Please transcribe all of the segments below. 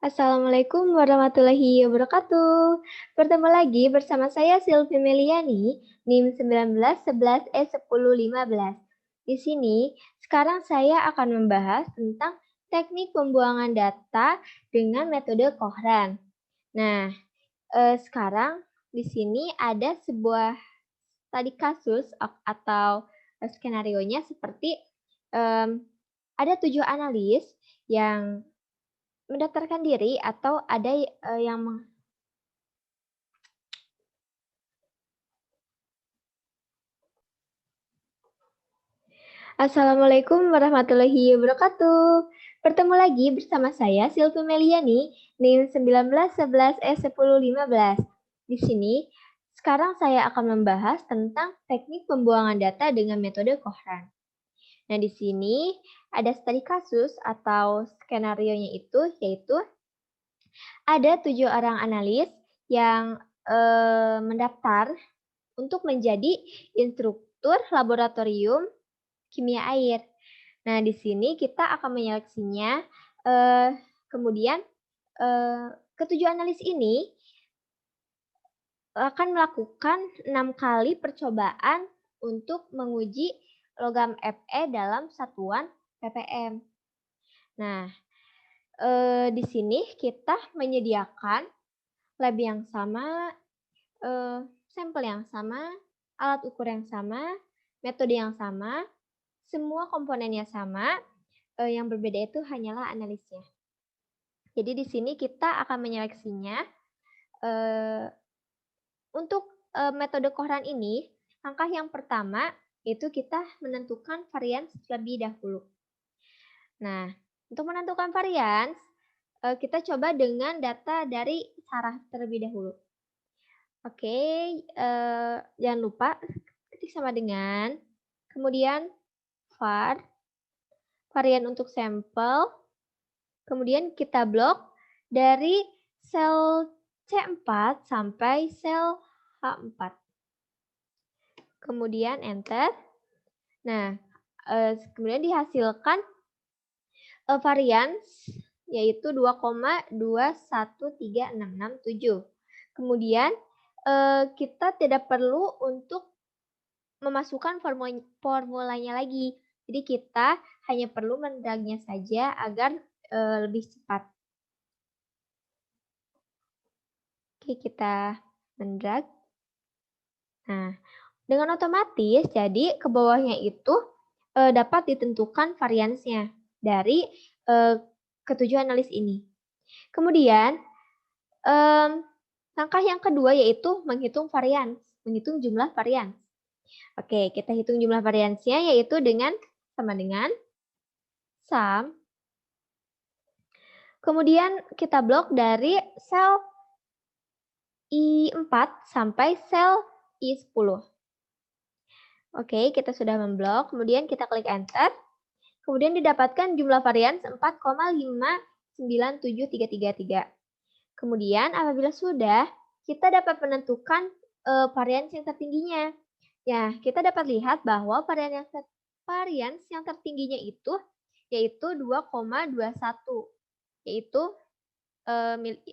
Assalamualaikum warahmatullahi wabarakatuh. Bertemu lagi bersama saya Silvi Meliani, NIM 1911E1015. Di sini, sekarang saya akan membahas tentang teknik pembuangan data dengan metode Kohran. Nah, sekarang di sini ada sebuah tadi kasus atau skenario-nya seperti ada 7 analis yang mendaftarkan diri atau ada yang Assalamualaikum warahmatullahi wabarakatuh. Bertemu lagi bersama saya Silvi Meliani, NIM 1911E1015. Di sini, sekarang saya akan membahas tentang teknik pembuangan data dengan metode Kohran. Nah, di sini ada studi kasus atau skenario-nya itu, yaitu ada 7 orang analis yang mendaftar untuk menjadi instruktur laboratorium kimia air. Nah, di sini kita akan menyeleksinya. Kemudian, ketujuh analis ini akan melakukan 6 kali percobaan untuk menguji logam Fe dalam satuan ppm. Nah, di sini kita menyediakan lab yang sama, sampel yang sama, alat ukur yang sama, metode yang sama, semua komponennya sama, yang berbeda itu hanyalah analisnya. Jadi di sini kita akan menyeleksinya. Untuk metode Kohran ini, langkah yang pertama itu kita menentukan varians terlebih dahulu. Nah, untuk menentukan varians, kita coba dengan data dari saraf terlebih dahulu. Oke, jangan lupa ketik sama dengan, kemudian var, varian untuk sampel, kemudian kita blok dari sel C4 sampai sel H4. Kemudian enter. Nah, kemudian dihasilkan varians yaitu 2,213667. Kemudian kita tidak perlu untuk memasukkan formulanya lagi. Jadi kita hanya perlu mendragnya saja agar lebih cepat. Oke, kita mendrag. Nah, dengan otomatis jadi ke bawahnya itu dapat ditentukan variansnya dari ketujuh analis ini. Kemudian langkah yang kedua yaitu menghitung varians, menghitung jumlah varians. Oke, kita hitung jumlah variansnya yaitu dengan sama dengan sum. Kemudian kita blok dari sel I4 sampai sel I10. Oke, kita sudah memblok, kemudian kita klik enter. Kemudian didapatkan jumlah varians 4,59733. Kemudian apabila sudah, kita dapat menentukan varians yang tertingginya. Ya, kita dapat lihat bahwa varians yang tertingginya itu yaitu 2,21, yaitu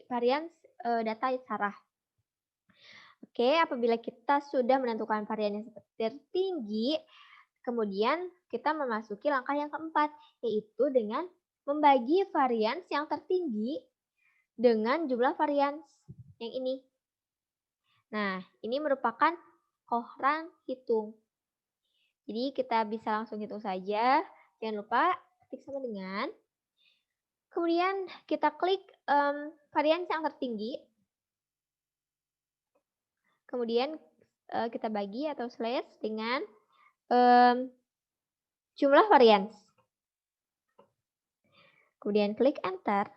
varians data saraf. Oke, apabila kita sudah menentukan varian yang tertinggi, kemudian kita memasuki langkah yang keempat, yaitu dengan membagi varians yang tertinggi dengan jumlah varians yang ini. Nah, ini merupakan Kohran hitung. Jadi kita bisa langsung hitung saja. Jangan lupa ketik sama dengan. Kemudian kita klik varians yang tertinggi. Kemudian kita bagi atau slash dengan jumlah varians. Kemudian klik enter.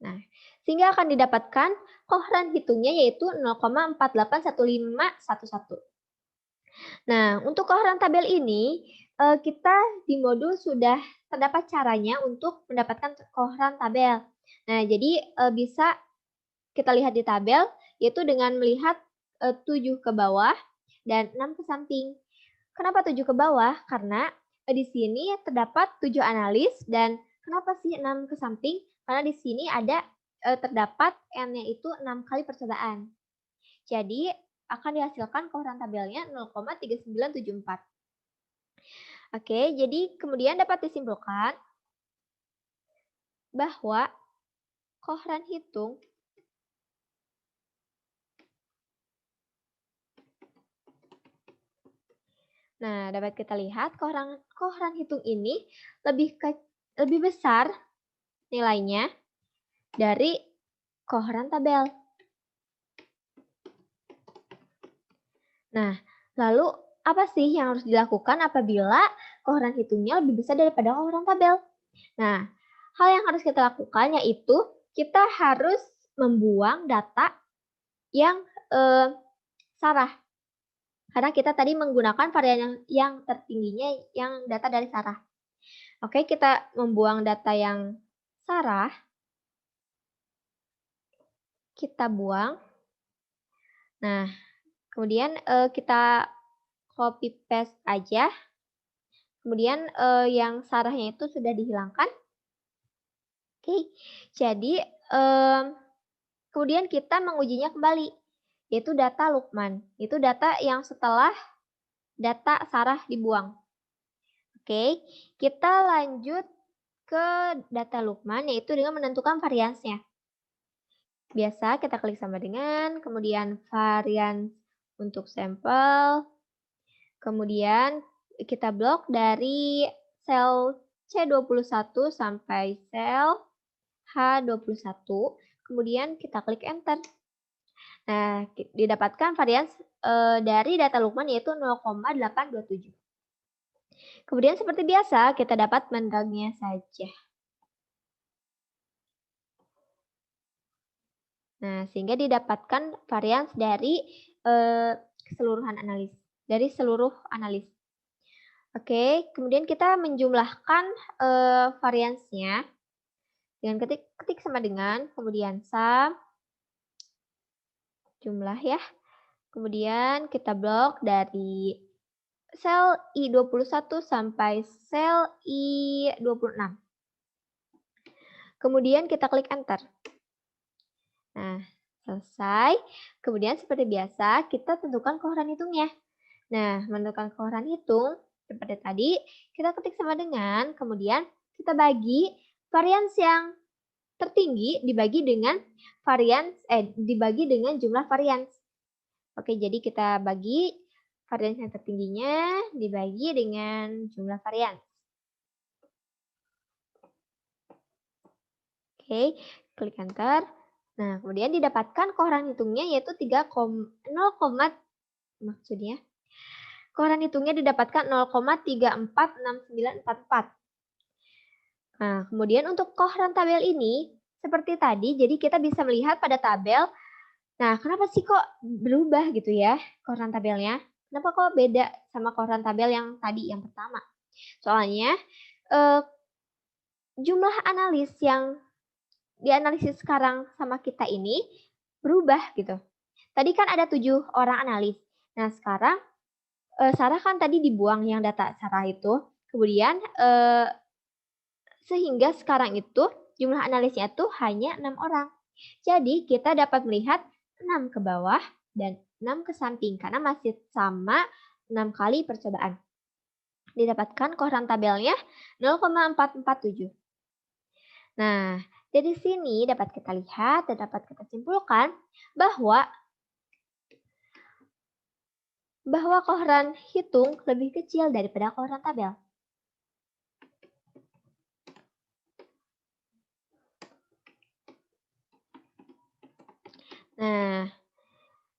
Nah, sehingga akan didapatkan Kohran hitungnya yaitu 0,481511. Nah, untuk Kohran tabel ini, kita di modul sudah terdapat caranya untuk mendapatkan Kohran tabel. Nah, jadi bisa kita lihat di tabel, yaitu dengan melihat 7 ke bawah dan 6 ke samping. Kenapa 7 ke bawah? Karena di sini terdapat 7 analis dan kenapa sih 6 ke samping? Karena di sini ada terdapat N-nya itu 6 kali percobaan. Jadi akan dihasilkan koheran tabelnya 0,3974. Oke, jadi kemudian dapat disimpulkan bahwa koheran hitung dapat kita lihat koheran hitung ini lebih besar nilainya dari koheran tabel. Nah, lalu apa sih yang harus dilakukan apabila koheran hitungnya lebih besar daripada koheran tabel? Nah, hal yang harus kita lakukan yaitu kita harus membuang data yang sarah. Karena kita tadi menggunakan varian yang tertingginya yang data dari sarah. Oke, kita membuang data yang sarah. Kita buang. Nah, kemudian kita copy paste aja. Kemudian yang sarahnya itu sudah dihilangkan. Oke, jadi kemudian kita mengujinya kembali, yaitu data Lukman. Itu data yang setelah data sarah dibuang. Oke, kita lanjut ke data Lukman, yaitu dengan menentukan variansnya. Biasa kita klik sama dengan, kemudian varians untuk sampel, kemudian kita blok dari sel C21 sampai sel H21, kemudian kita klik enter. Nah, didapatkan varians dari data Lukman yaitu 0,827. Kemudian seperti biasa, kita dapat mendragnya saja. Nah, sehingga didapatkan varians dari keseluruhan analis, dari seluruh analis. Oke, kemudian kita menjumlahkan variansnya dengan ketik sama dengan, kemudian sum, jumlah ya. Kemudian kita blok dari sel I21 sampai sel I26. Kemudian kita klik enter. Nah, selesai. Kemudian seperti biasa, kita tentukan koheran hitungnya. Nah, menentukan koheran hitung, seperti tadi, kita ketik sama dengan, kemudian kita bagi varians yang tertinggi dibagi dengan jumlah varians. Oke, jadi kita bagi varians yang tertingginya dibagi dengan jumlah varians. Oke, klik enter. Nah, kemudian didapatkan koheran hitungnya yaitu 0, maksudnya koheran hitungnya didapatkan 0,346944. Nah, kemudian untuk koheran tabel ini seperti tadi, jadi kita bisa melihat pada tabel. Nah, kenapa sih kok berubah gitu ya koheran tabelnya? Kenapa kok beda sama koheran tabel yang tadi yang pertama? Soalnya jumlah analis yang dianalisis sekarang sama kita ini berubah gitu. Tadi kan ada 7 orang analis. Nah, sekarang sarah kan tadi dibuang yang data sarah itu. Kemudian sehingga sekarang itu jumlah analisnya itu hanya 6 orang. Jadi kita dapat melihat 6 ke bawah dan 6 ke samping karena masih sama 6 kali percobaan. Didapatkan koheran tabelnya 0,447. Nah, dari sini dapat kita lihat dan dapat kita simpulkan bahwa koheran hitung lebih kecil daripada koheran tabel. Nah,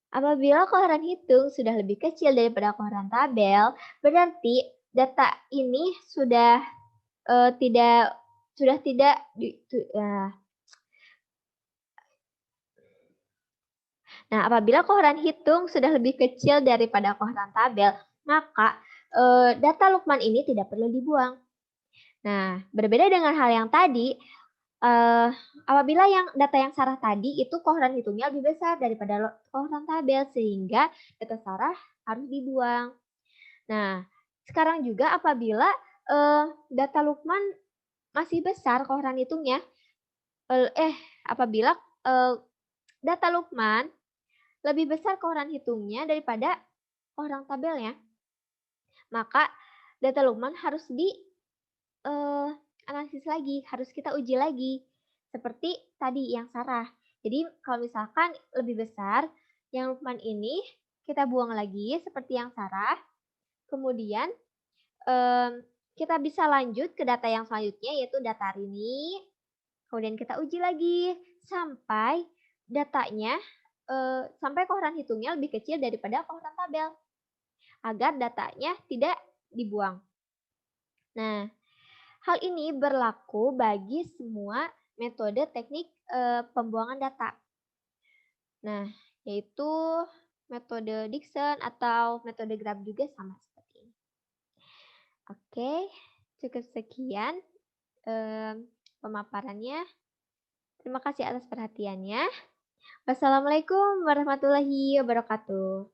apabila koheran hitung sudah lebih kecil daripada koheran tabel, berarti data ini sudah tidak. Nah, apabila koheran hitung sudah lebih kecil daripada koheran tabel, maka data Lukman ini tidak perlu dibuang. Nah, berbeda dengan hal yang tadi, apabila data yang sarah tadi itu koheran hitungnya lebih besar daripada koheran tabel, sehingga data sarah harus dibuang. Nah, sekarang juga apabila data Lukman masih besar koheran hitungnya, apabila data Lukman lebih besar koran hitungnya daripada orang tabelnya, maka data Lukman harus analisis lagi, harus kita uji lagi. Seperti tadi yang Sarah. Jadi kalau misalkan lebih besar, yang Lukman ini kita buang lagi seperti yang Sarah. Kemudian kita bisa lanjut ke data yang selanjutnya yaitu data Rini. Kemudian kita uji lagi sampai datanya, sampai koran hitungnya lebih kecil daripada koran tabel. Agar datanya tidak dibuang. Nah, hal ini berlaku bagi semua metode teknik pembuangan data. Nah, yaitu metode Dickson atau metode Grab juga sama seperti ini. Oke, cukup sekian pemaparannya. Terima kasih atas perhatiannya. Wassalamualaikum warahmatullahi wabarakatuh.